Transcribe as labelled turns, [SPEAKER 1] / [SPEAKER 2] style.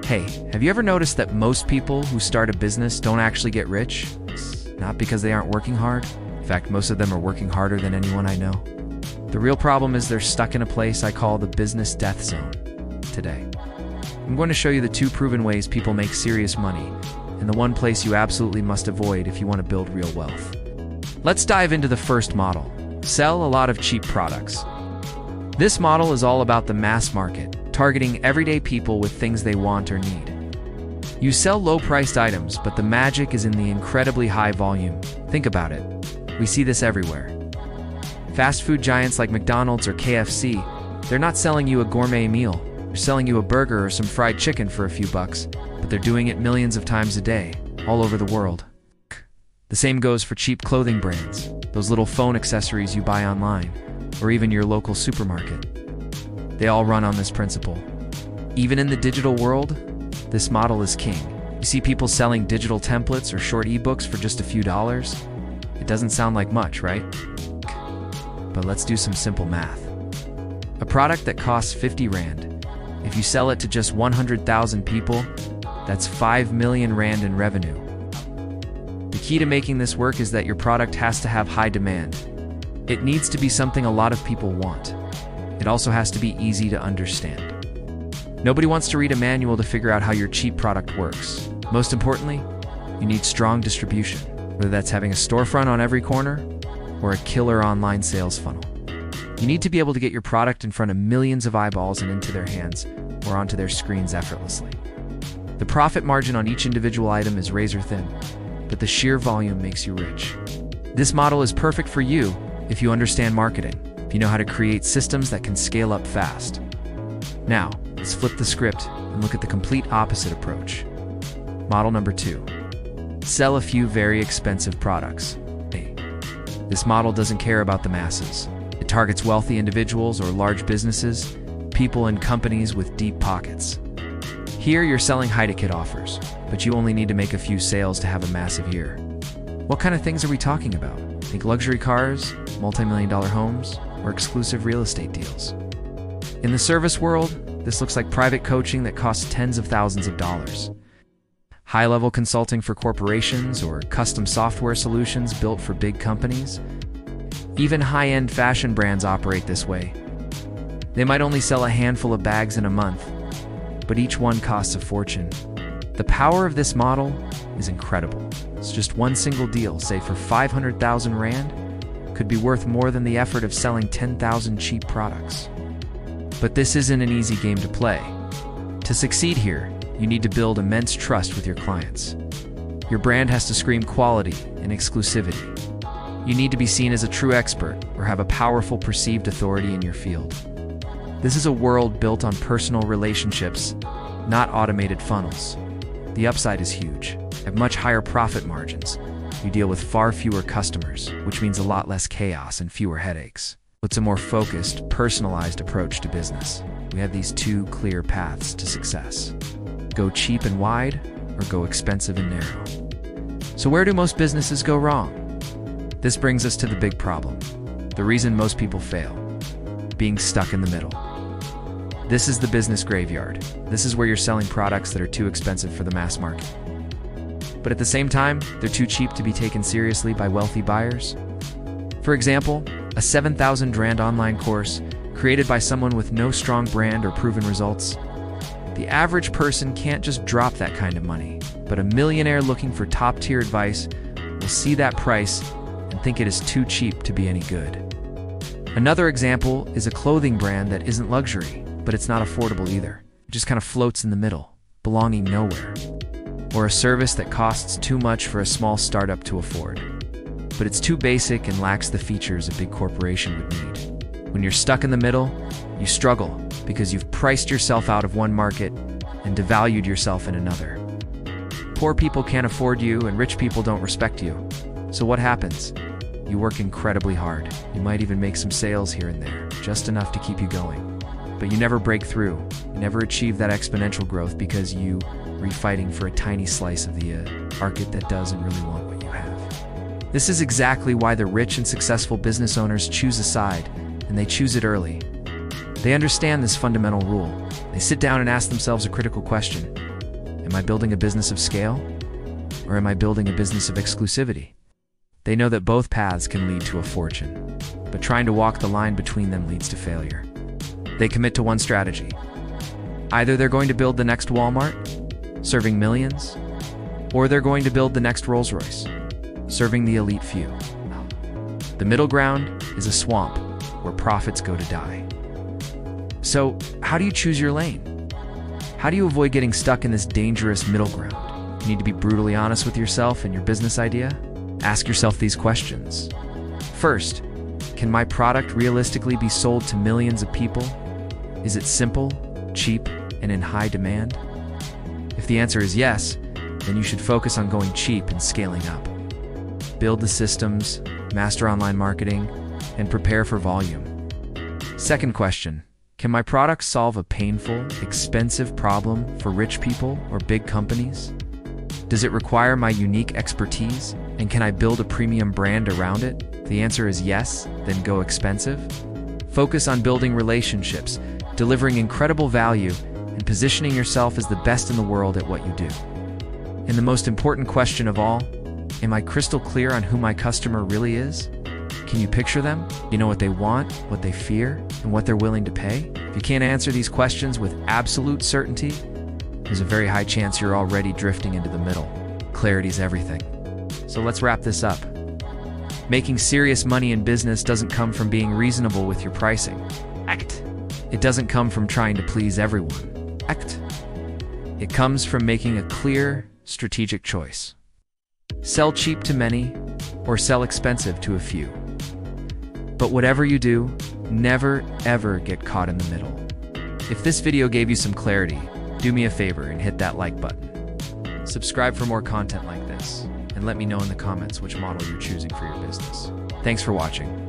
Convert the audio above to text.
[SPEAKER 1] Hey, have you ever noticed that most people who start a business don't actually get rich? Not because they aren't working hard. In fact, most of them are working harder than anyone I know. The real problem is they're stuck in a place I call the business death zone. Today, I'm going to show you the 2 proven ways people make serious money and the 1 place you absolutely must avoid if you want to build real wealth. Let's dive into the first model. Sell a lot of cheap products. This model is all about the mass market, targeting everyday people with things they want or need. You sell low-priced items, but the magic is in the incredibly high volume. Think about it. We see this everywhere. Fast food giants like McDonald's or KFC, they're not selling you a gourmet meal. They're selling you a burger or some fried chicken for a few bucks, but they're doing it millions of times a day, all over the world. The same goes for cheap clothing brands, those little phone accessories you buy online, or even your local supermarket. They all run on this principle. Even in the digital world, this model is king. You see people selling digital templates or short ebooks for just a few dollars? It doesn't sound like much, right? But let's do some simple math. A product that costs 50 Rand, if you sell it to just 100,000 people, that's 5 million Rand in revenue. The key to making this work is that your product has to have high demand. It needs to be something a lot of people want. It also has to be easy to understand. Nobody wants to read a manual to figure out how your cheap product works. Most importantly, you need strong distribution, whether that's having a storefront on every corner or a killer online sales funnel. You need to be able to get your product in front of millions of eyeballs and into their hands or onto their screens effortlessly. The profit margin on each individual item is razor thin, but the sheer volume makes you rich. This model is perfect for you if you understand marketing, if you know how to create systems that can scale up fast. Now, let's flip the script and look at the complete opposite approach. Model number 2. Sell a few very expensive products. This model doesn't care about the masses. It targets wealthy individuals or large businesses, people and companies with deep pockets. Here you're selling high-ticket offers, but you only need to make a few sales to have a massive year. What kind of things are we talking about? Think luxury cars, multi-million-dollar homes, or exclusive real estate deals. In the service world, this looks like private coaching that costs tens of thousands of dollars. High-level consulting for corporations or custom software solutions built for big companies. Even high-end fashion brands operate this way. They might only sell a handful of bags in a month, but each one costs a fortune. The power of this model is incredible. It's just one single deal, say for 500,000 Rand, could be worth more than the effort of selling 10,000 cheap products. But this isn't an easy game to play. To succeed here, you need to build immense trust with your clients. Your brand has to scream quality and exclusivity. You need to be seen as a true expert or have a powerful perceived authority in your field. This is a world built on personal relationships, not automated funnels. The upside is huge. At much higher profit margins, you deal with far fewer customers, which means a lot less chaos and fewer headaches. It's a more focused, personalized approach to business. We have these 2 clear paths to success. Go cheap and wide, or go expensive and narrow. So where do most businesses go wrong? This brings us to the big problem. The reason most people fail. Being stuck in the middle. This is the business graveyard. This is where you're selling products that are too expensive for the mass market. But at the same time, they're too cheap to be taken seriously by wealthy buyers. For example, a 7,000 Rand online course created by someone with no strong brand or proven results. The average person can't just drop that kind of money, but a millionaire looking for top-tier advice will see that price and think it is too cheap to be any good. Another example is a clothing brand that isn't luxury, but it's not affordable either. It just kind of floats in the middle, belonging nowhere. Or a service that costs too much for a small startup to afford, but it's too basic and lacks the features a big corporation would need. When you're stuck in the middle, you struggle because you've priced yourself out of one market and devalued yourself in another. Poor people can't afford you and rich people don't respect you. So what happens? You work incredibly hard. You might even make some sales here and there, just enough to keep you going. But you never break through. You never achieve that exponential growth because you are fighting for a tiny slice of the market that doesn't really want what you have. This is exactly why the rich and successful business owners choose a side, and they choose it early. They understand this fundamental rule. They sit down and ask themselves a critical question. Am I building a business of scale? Or am I building a business of exclusivity? They know that both paths can lead to a fortune, but trying to walk the line between them leads to failure. They commit to one strategy. Either they're going to build the next Walmart, serving millions, or they're going to build the next Rolls-Royce, serving the elite few. The middle ground is a swamp where profits go to die. So, how do you choose your lane? How do you avoid getting stuck in this dangerous middle ground? You need to be brutally honest with yourself and your business idea. Ask yourself these questions. First, can my product realistically be sold to millions of people? Is it simple, cheap, and in high demand? If the answer is yes, then you should focus on going cheap and scaling up. Build the systems, master online marketing, and prepare for volume. Second question, can my product solve a painful, expensive problem for rich people or big companies? Does it require my unique expertise? And can I build a premium brand around it? The answer is yes, then go expensive. Focus on building relationships, delivering incredible value, and positioning yourself as the best in the world at what you do. And the most important question of all, am I crystal clear on who my customer really is? Can you picture them? You know what they want, what they fear, and what they're willing to pay? If you can't answer these questions with absolute certainty, there's a very high chance you're already drifting into the middle. Clarity's everything. So let's wrap this up. Making serious money in business doesn't come from being reasonable with your pricing. Act. It doesn't come from trying to please everyone. Act. It comes from making a clear, strategic choice. Sell cheap to many, or sell expensive to a few. But whatever you do, never ever get caught in the middle. If this video gave you some clarity, do me a favor and hit that like button. Subscribe for more content like this, and let me know in the comments which model you're choosing for your business. Thanks for watching.